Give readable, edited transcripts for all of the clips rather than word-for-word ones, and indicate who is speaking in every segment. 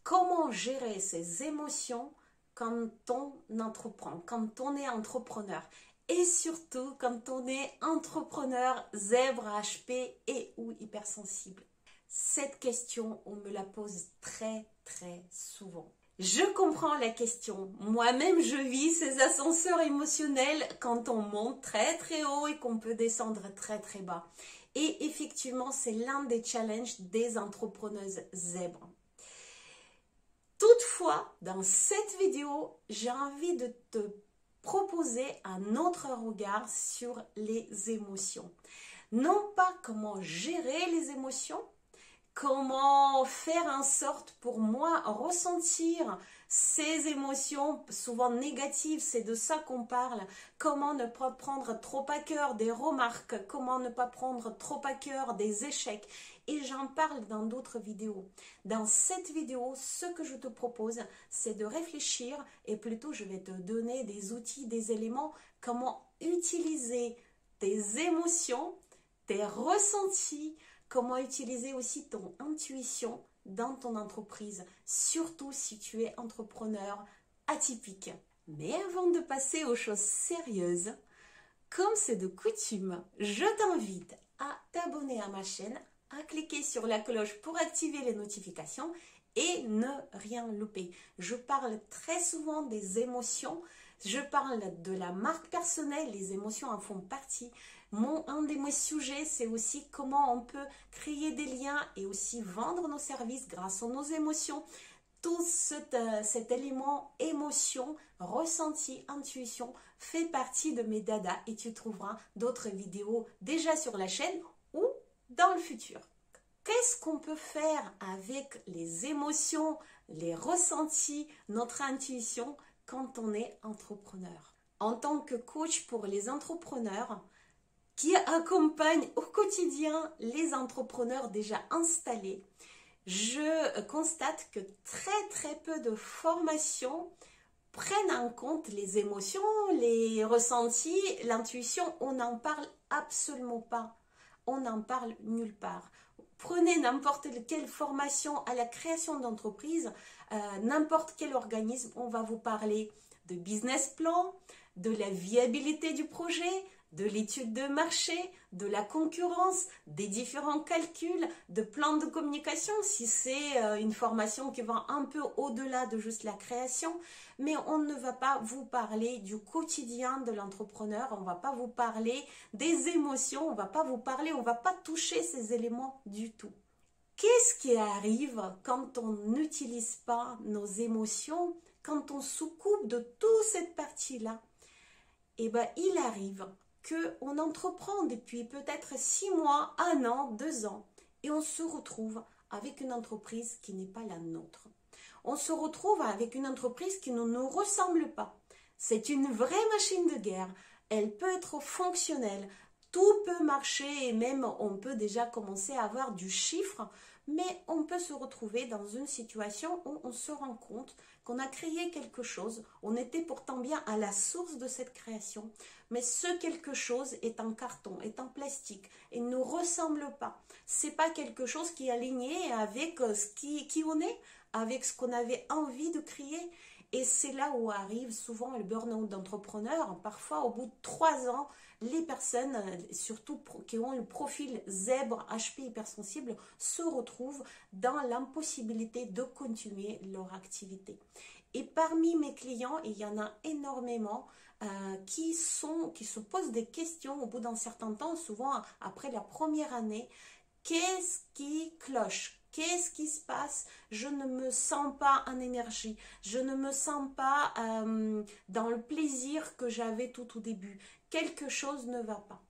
Speaker 1: Comment gérer ses émotions quand on entreprend, quand on est entrepreneur? Et surtout quand on est entrepreneur zèbre, HP et ou hypersensible. Cette question, on me la pose très souvent. Je comprends la question. Moi-même, je vis ces ascenseurs émotionnels quand on monte très haut et qu'on peut descendre très bas. Et effectivement, c'est l'un des challenges des entrepreneuses zèbres. Toutefois, dans cette vidéo, j'ai envie de te proposer un autre regard sur les émotions. Non pas comment gérer les émotions, comment faire en sorte pour moi ressentir ces émotions souvent négatives, c'est de ça qu'on parle. Comment ne pas prendre trop à cœur des remarques, comment ne pas prendre trop à cœur des échecs. Et j'en parle dans d'autres vidéos. Dans cette vidéo, ce que je te propose, c'est de réfléchir et plutôt je vais te donner des outils, des éléments, comment utiliser tes émotions, tes ressentis, comment utiliser aussi ton intuition dans ton entreprise, surtout si tu es entrepreneur atypique. Mais avant de passer aux choses sérieuses, comme c'est de coutume, je t'invite à t'abonner à ma chaîne, à cliquer sur la cloche pour activer les notifications et ne rien louper. Je parle très souvent des émotions, je parle de la marque personnelle, les émotions en font partie. Un de mes sujets, c'est aussi comment on peut créer des liens et aussi vendre nos services grâce à nos émotions. Tout cet élément émotion, ressenti, intuition fait partie de mes dadas et tu trouveras d'autres vidéos déjà sur la chaîne ou dans le futur. Qu'est-ce qu'on peut faire avec les émotions, les ressentis, notre intuition quand on est entrepreneur? En tant que coach pour les entrepreneurs qui accompagne au quotidien les entrepreneurs déjà installés, je constate que très peu de formations prennent en compte les émotions, les ressentis, l'intuition. On n'en parle absolument pas. On n'en parle nulle part. Prenez n'importe quelle formation à la création d'entreprise, n'importe quel organisme, on va vous parler de business plan, de la viabilité du projet, de l'étude de marché, de la concurrence, des différents calculs, de plans de communication, si c'est une formation qui va un peu au-delà de juste la création, mais on ne va pas vous parler du quotidien de l'entrepreneur, on ne va pas vous parler des émotions, on ne va pas vous parler, on ne va pas toucher ces éléments du tout. Qu'est-ce qui arrive quand on n'utilise pas nos émotions, quand on se coupe de toute cette partie-là? Eh bien, il arrive qu'on entreprend depuis peut-être 6 mois, 1 an, 2 ans, et on se retrouve avec une entreprise qui n'est pas la nôtre. On se retrouve avec une entreprise qui ne nous ressemble pas. C'est une vraie machine de guerre. Elle peut être fonctionnelle, tout peut marcher et même on peut déjà commencer à avoir du chiffre, mais on peut se retrouver dans une situation où on se rend compte qu'on a créé quelque chose, on était pourtant bien à la source de cette création, mais ce quelque chose est en carton, est en plastique et ne nous ressemble pas. C'est pas quelque chose qui est aligné avec qui on est, avec ce qu'on avait envie de créer. Et c'est là où arrive souvent le burn-out d'entrepreneurs. Parfois, au bout de 3 ans, les personnes, surtout qui ont le profil zèbre, HP hypersensible, se retrouvent dans l'impossibilité de continuer leur activité. Et parmi mes clients, il y en a énormément qui se posent des questions au bout d'un certain temps, souvent après la première année. Qu'est-ce qui cloche? Qu'est-ce qui se passe? Je ne me sens pas en énergie. Je ne me sens pas dans le plaisir que j'avais tout au début. Quelque chose ne va pas.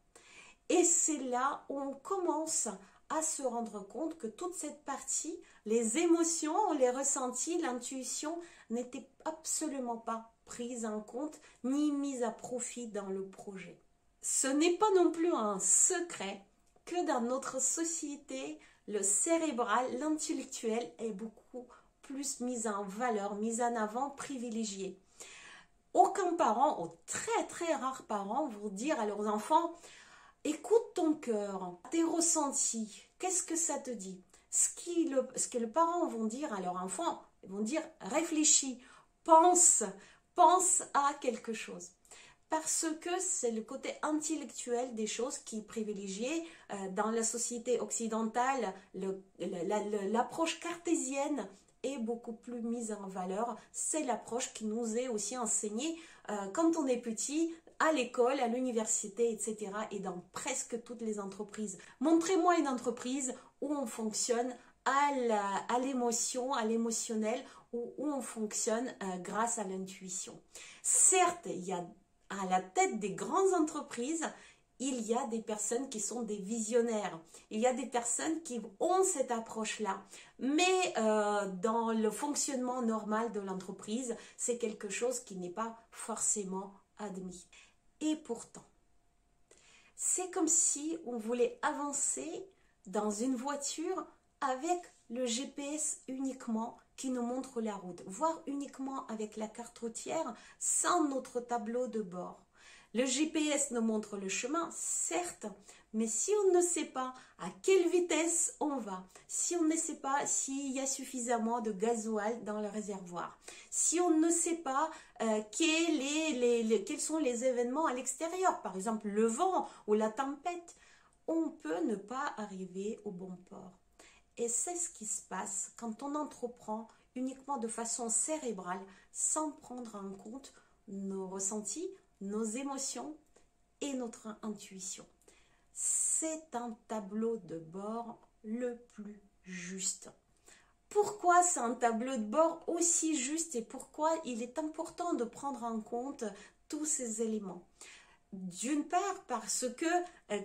Speaker 1: Et c'est là où on commence à se rendre compte que toute cette partie, les émotions, les ressentis, l'intuition, n'étaient absolument pas prises en compte ni mises à profit dans le projet. Ce n'est pas non plus un secret que dans notre société, le cérébral, l'intellectuel est beaucoup plus mis en valeur, mis en avant, privilégié. Aucun parent, ou très rares parents, vont dire à leurs enfants « Écoute ton cœur, tes ressentis, qu'est-ce que ça te dit ?» Ce que les parents vont dire à leur enfant, Ils vont dire réfléchis, pense à quelque chose. Parce que c'est le côté intellectuel des choses qui est privilégié. Dans la société occidentale, l'approche cartésienne est beaucoup plus mise en valeur. C'est l'approche qui nous est aussi enseignée quand on est petit, à l'école, à l'université, etc. et dans presque toutes les entreprises. Montrez-moi une entreprise où on fonctionne à l'émotion, à l'émotionnel, où on fonctionne grâce à l'intuition. Certes, il y a à la tête des grandes entreprises, il y a des personnes qui sont des visionnaires. Il y a des personnes qui ont cette approche-là. Mais dans le fonctionnement normal de l'entreprise, c'est quelque chose qui n'est pas forcément admis. Et pourtant, c'est comme si on voulait avancer dans une voiture avec le GPS uniquement qui nous montre la route, voire uniquement avec la carte routière sans notre tableau de bord. Le GPS nous montre le chemin, certes, mais si on ne sait pas à quelle vitesse on va, si on ne sait pas s'il y a suffisamment de gasoil dans le réservoir, si on ne sait pas quels sont les événements à l'extérieur, par exemple le vent ou la tempête, on peut ne pas arriver au bon port. Et c'est ce qui se passe quand on entreprend uniquement de façon cérébrale, sans prendre en compte nos ressentis, nos émotions et notre intuition. C'est un tableau de bord le plus juste. Pourquoi c'est un tableau de bord aussi juste et pourquoi il est important de prendre en compte tous ces éléments? D'une part, parce que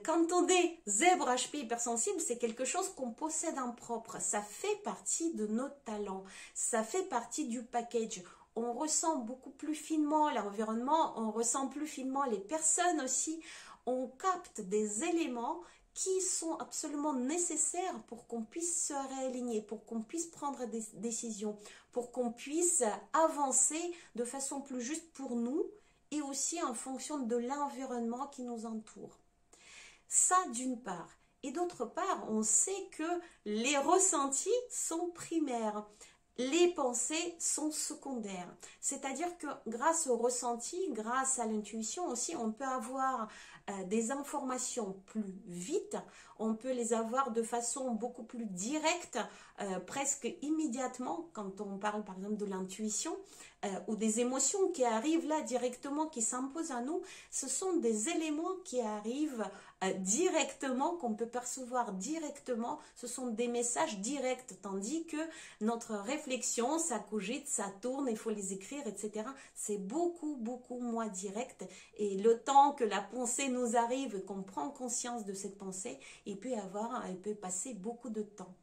Speaker 1: quand on est zèbre HP hypersensible, c'est quelque chose qu'on possède en propre. Ça fait partie de nos talents. Ça fait partie du package. On ressent beaucoup plus finement l'environnement, on ressent plus finement les personnes aussi. On capte des éléments qui sont absolument nécessaires pour qu'on puisse se réaligner, pour qu'on puisse prendre des décisions, pour qu'on puisse avancer de façon plus juste pour nous et aussi en fonction de l'environnement qui nous entoure. Ça d'une part. Et d'autre part, on sait que les ressentis sont primaires. Les pensées sont secondaires. C'est-à-dire que grâce aux ressentis, grâce à l'intuition aussi, on peut avoir des informations plus vite, on peut les avoir de façon beaucoup plus directe, presque immédiatement, quand on parle par exemple de l'intuition, ou des émotions qui arrivent là directement, qui s'imposent à nous. Ce sont des éléments qui arrivent directement, qu'on peut percevoir directement. Ce sont des messages directs, tandis que notre réflexion, ça cogite, ça tourne, il faut les écrire, etc. C'est beaucoup, beaucoup moins direct. Et le temps que la pensée nous arrive, qu'on prend conscience de cette pensée, il peut passer beaucoup de temps.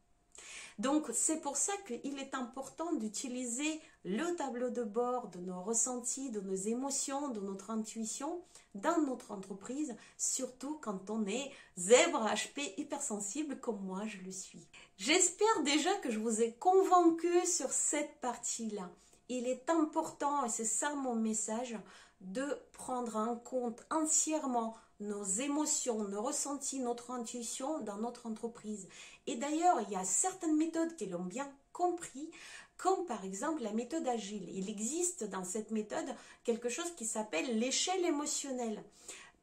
Speaker 1: Donc, c'est pour ça qu'il est important d'utiliser le tableau de bord de nos ressentis, de nos émotions, de notre intuition dans notre entreprise, surtout quand on est zèbre HP hypersensible comme moi je le suis. J'espère déjà que je vous ai convaincu sur cette partie-là. Il est important, et c'est ça mon message, de prendre en compte entièrement nos émotions, nos ressentis, notre intuition dans notre entreprise. Et d'ailleurs, il y a certaines méthodes qui l'ont bien compris, comme par exemple la méthode agile. Il existe dans cette méthode quelque chose qui s'appelle l'échelle émotionnelle.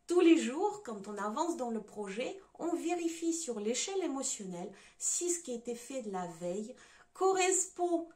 Speaker 1: Tous les jours, quand on avance dans le projet, on vérifie sur l'échelle émotionnelle si ce qui a été fait de la veille correspond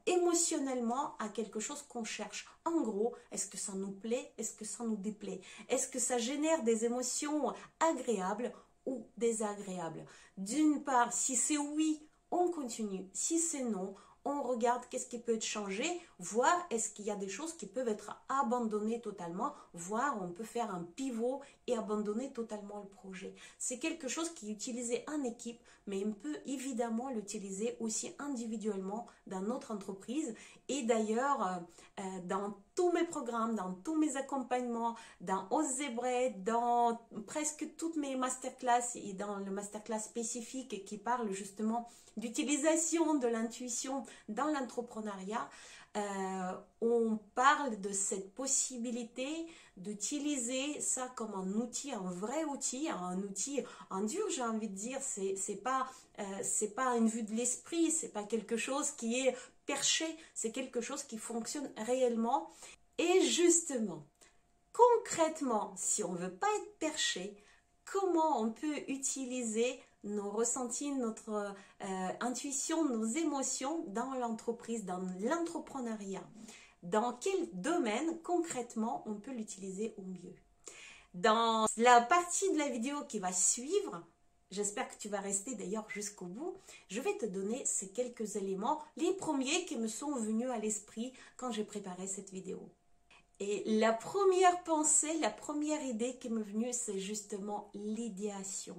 Speaker 1: émotionnellement à quelque chose qu'on cherche. En gros, est-ce que ça nous plaît? Est-ce que ça nous déplaît? Est-ce que ça génère des émotions agréables ou désagréables? D'une part, si c'est oui, on continue. Si c'est non, on regarde qu'est-ce qui peut être changé, voir est-ce qu'il y a des choses qui peuvent être abandonnées totalement, voire on peut faire un pivot et abandonner totalement le projet. C'est quelque chose qui est utilisé en équipe, mais on peut évidemment l'utiliser aussi individuellement dans notre entreprise. Et d'ailleurs, dans tous mes programmes, dans tous mes accompagnements, dans OseZebraid, dans presque toutes mes masterclass et dans le masterclass spécifique qui parle justement d'utilisation de l'intuition dans l'entrepreneuriat, on parle de cette possibilité d'utiliser ça comme un outil, un vrai outil, un outil en dur, j'ai envie de dire. C'est pas une vue de l'esprit, c'est pas quelque chose qui est perché, c'est quelque chose qui fonctionne réellement. Et justement, concrètement, si on ne veut pas être perché, comment on peut utiliser nos ressentis, notre intuition, nos émotions dans l'entreprise, dans l'entrepreneuriat? Dans quel domaine concrètement on peut l'utiliser au mieux? Dans la partie de la vidéo qui va suivre, j'espère que tu vas rester d'ailleurs jusqu'au bout, je vais te donner ces quelques éléments, les premiers qui me sont venus à l'esprit quand j'ai préparé cette vidéo. Et la première pensée, la première idée qui m'est venue, c'est justement l'idéation.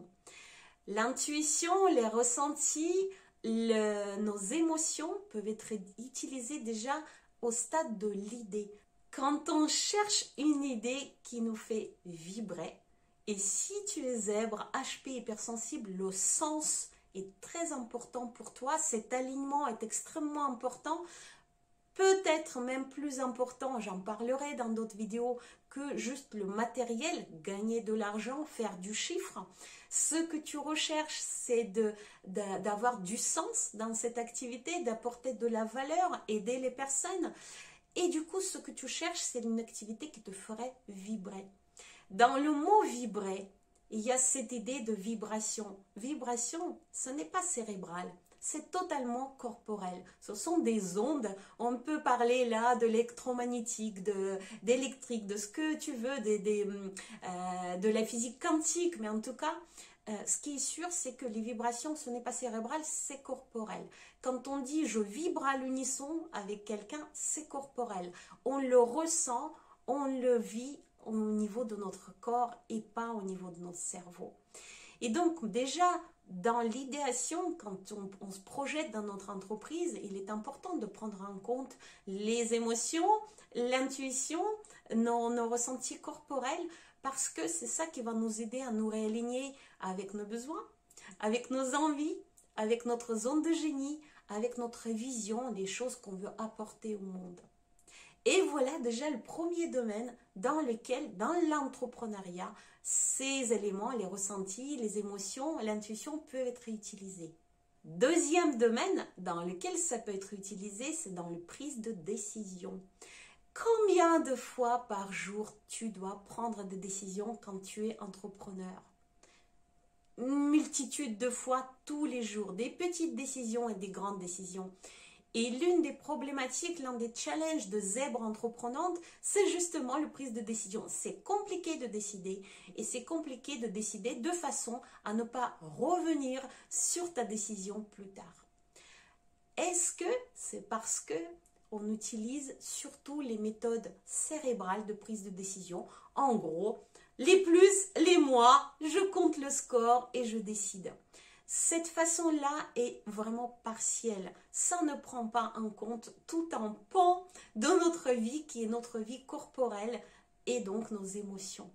Speaker 1: L'intuition, les ressentis, nos émotions peuvent être utilisées déjà au stade de l'idée. Quand on cherche une idée qui nous fait vibrer, et si tu es zèbre, HP, hypersensible, le sens est très important pour toi, cet alignement est extrêmement important, peut-être même plus important, j'en parlerai dans d'autres vidéos, que juste le matériel, gagner de l'argent, faire du chiffre. Ce que tu recherches, c'est d'avoir du sens dans cette activité, d'apporter de la valeur, aider les personnes. Et du coup, ce que tu cherches, c'est une activité qui te ferait vibrer. Dans le mot vibrer, il y a cette idée de vibration. Vibration, ce n'est pas cérébral. C'est totalement corporel. Ce sont des ondes. On peut parler là de l'électromagnétique, d'électrique, de ce que tu veux, de la physique quantique. Mais en tout cas, ce qui est sûr, c'est que les vibrations, ce n'est pas cérébral, c'est corporel. Quand on dit « je vibre à l'unisson » avec quelqu'un, c'est corporel. On le ressent, on le vit au niveau de notre corps et pas au niveau de notre cerveau. Et donc déjà, dans l'idéation, quand on se projette dans notre entreprise, il est important de prendre en compte les émotions, l'intuition, nos ressentis corporels, parce que c'est ça qui va nous aider à nous réaligner avec nos besoins, avec nos envies, avec notre zone de génie, avec notre vision, les choses qu'on veut apporter au monde. Et voilà déjà le premier domaine dans lequel, dans l'entrepreneuriat, ces éléments, les ressentis, les émotions, l'intuition peuvent être utilisés. Deuxième domaine dans lequel ça peut être utilisé, c'est dans la prise de décision. Combien de fois par jour tu dois prendre des décisions quand tu es entrepreneur? Une multitude de fois tous les jours, des petites décisions et des grandes décisions. Et l'une des problématiques, l'un des challenges de zèbre entreprenante, c'est justement la prise de décision. C'est compliqué de décider et c'est compliqué de décider de façon à ne pas revenir sur ta décision plus tard. Est-ce que c'est parce que on utilise surtout les méthodes cérébrales de prise de décision? En gros, les plus, les moins, je compte le score et je décide. Cette façon-là est vraiment partielle. Ça ne prend pas en compte tout un pan de notre vie qui est notre vie corporelle et donc nos émotions.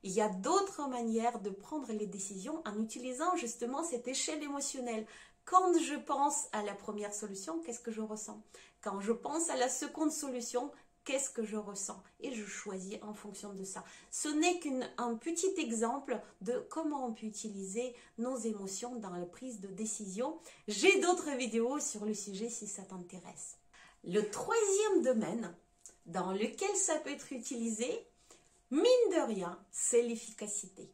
Speaker 1: Il y a d'autres manières de prendre les décisions en utilisant justement cette échelle émotionnelle. Quand je pense à la première solution, qu'est-ce que je ressens? Quand je pense à la seconde solution, qu'est-ce que je ressens? Et je choisis en fonction de ça. Ce n'est qu'un petit exemple de comment on peut utiliser nos émotions dans la prise de décision. J'ai d'autres vidéos sur le sujet si ça t'intéresse. Le troisième domaine dans lequel ça peut être utilisé, mine de rien, c'est l'efficacité.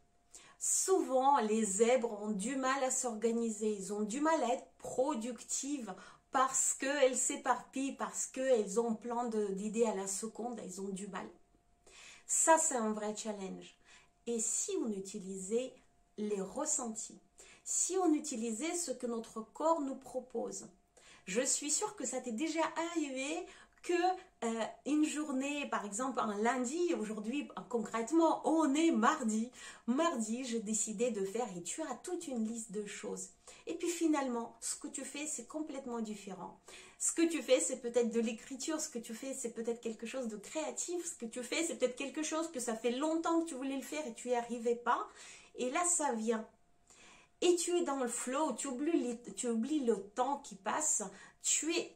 Speaker 1: Souvent, les zèbres ont du mal à s'organiser, ils ont du mal à être productives parce qu'elles s'éparpillent, parce qu'elles ont plein d'idées à la seconde, elles ont du mal. Ça, c'est un vrai challenge. Et si on utilisait les ressentis, si on utilisait ce que notre corps nous propose, je suis sûre que ça t'est déjà arrivé que une journée, par exemple un lundi, aujourd'hui concrètement, on est mardi. Mardi, j'ai décidé de faire et tu as toute une liste de choses. Et puis finalement, ce que tu fais, c'est complètement différent. Ce que tu fais, c'est peut-être de l'écriture, ce que tu fais, c'est peut-être quelque chose de créatif, ce que tu fais, c'est peut-être quelque chose que ça fait longtemps que tu voulais le faire et tu n'y arrivais pas. Et là, ça vient. Et tu es dans le flow, tu oublies le temps qui passe, tu es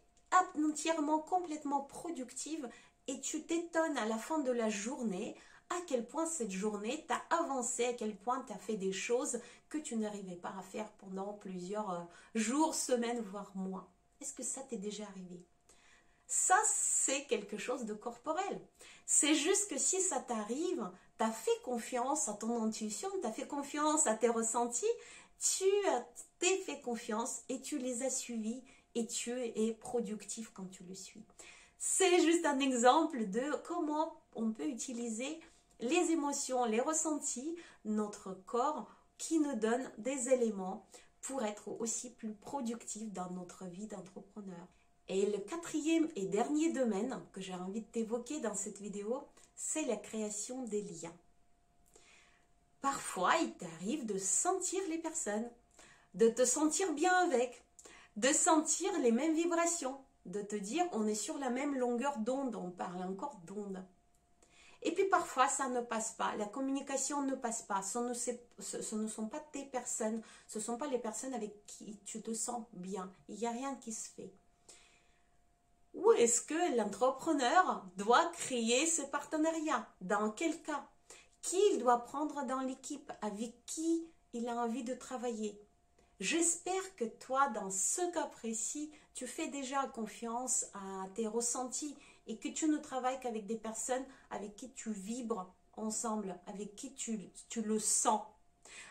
Speaker 1: entièrement, complètement productive et tu t'étonnes à la fin de la journée à quel point cette journée t'a avancé, à quel point tu as fait des choses que tu n'arrivais pas à faire pendant plusieurs jours, semaines, voire mois. Est-ce que ça t'est déjà arrivé? Ça, c'est quelque chose de corporel. C'est juste que si ça t'arrive, tu as fait confiance à ton intuition, tu as fait confiance à tes ressentis, t'es fait confiance et tu les as suivis et tu es productif quand tu le suis. C'est juste un exemple de comment on peut utiliser les émotions, les ressentis, notre corps qui nous donne des éléments pour être aussi plus productif dans notre vie d'entrepreneur. Et le quatrième et dernier domaine que j'ai envie de t'évoquer dans cette vidéo, c'est la création des liens. Parfois, il t'arrive de sentir les personnes, de te sentir bien avec, de sentir les mêmes vibrations, de te dire on est sur la même longueur d'onde, on parle encore d'onde. Et puis parfois ça ne passe pas, la communication ne passe pas, ce ne sont pas tes personnes, ce ne sont pas les personnes avec qui tu te sens bien, il n'y a rien qui se fait. Où est-ce que l'entrepreneur doit créer ce partenariat? Dans quel cas? Qui il doit prendre dans l'équipe? Avec qui il a envie de travailler? J'espère que toi, dans ce cas précis, tu fais déjà confiance à tes ressentis et que tu ne travailles qu'avec des personnes avec qui tu vibres ensemble, avec qui tu le sens,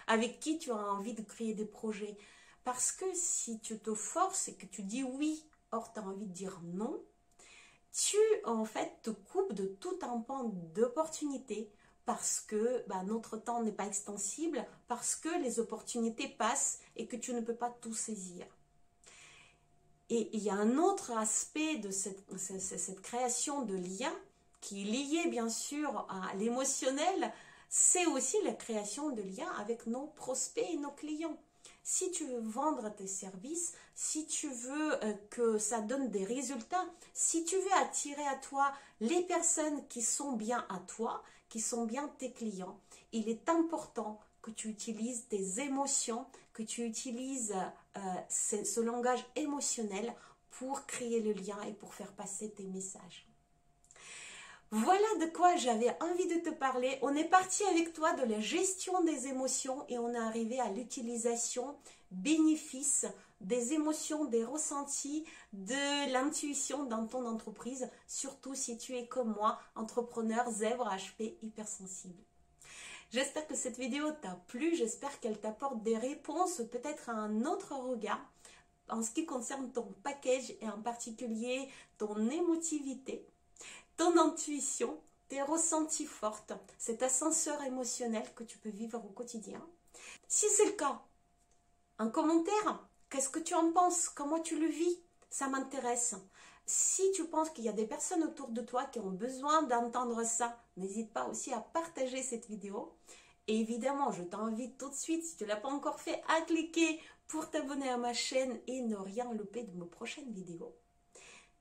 Speaker 1: avec qui tu as envie de créer des projets. Parce que si tu te forces et que tu dis oui, or tu as envie de dire non, tu en fait te coupes de tout un pan d'opportunités parce que notre temps n'est pas extensible, parce que les opportunités passent et que tu ne peux pas tout saisir. Et il y a un autre aspect de cette création de liens qui est lié bien sûr à l'émotionnel, c'est aussi la création de liens avec nos prospects et nos clients. Si tu veux vendre tes services, si tu veux que ça donne des résultats, si tu veux attirer à toi les personnes qui sont bien à toi, qui sont bien tes clients, il est important que tu utilises tes émotions, que tu utilises ce langage émotionnel pour créer le lien et pour faire passer tes messages. Voilà de quoi j'avais envie de te parler. On est parti avec toi de la gestion des émotions et on est arrivé à l'utilisation bénéfice des émotions, des ressentis, de l'intuition dans ton entreprise, surtout si tu es comme moi, entrepreneur zèbre HP hypersensible. J'espère que cette vidéo t'a plu, j'espère qu'elle t'apporte des réponses, peut-être à un autre regard en ce qui concerne ton package et en particulier ton émotivité, ton intuition, tes ressentis forts, cet ascenseur émotionnel que tu peux vivre au quotidien. Si c'est le cas, un commentaire, qu'est-ce que tu en penses? Comment tu le vis? Ça m'intéresse. Si tu penses qu'il y a des personnes autour de toi qui ont besoin d'entendre ça, n'hésite pas aussi à partager cette vidéo. Et évidemment, je t'invite tout de suite, si tu ne l'as pas encore fait, à cliquer pour t'abonner à ma chaîne et ne rien louper de mes prochaines vidéos.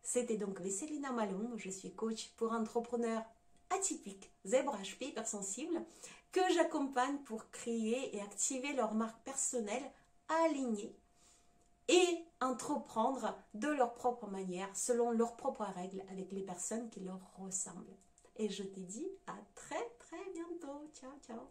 Speaker 1: C'était donc Vesselina Malum, je suis coach pour entrepreneurs atypiques, zèbre HP hypersensibles, que j'accompagne pour créer et activer leur marque personnelle alignée et entreprendre de leur propre manière, selon leurs propres règles, avec les personnes qui leur ressemblent. Et je te dis à très très bientôt. Ciao, ciao.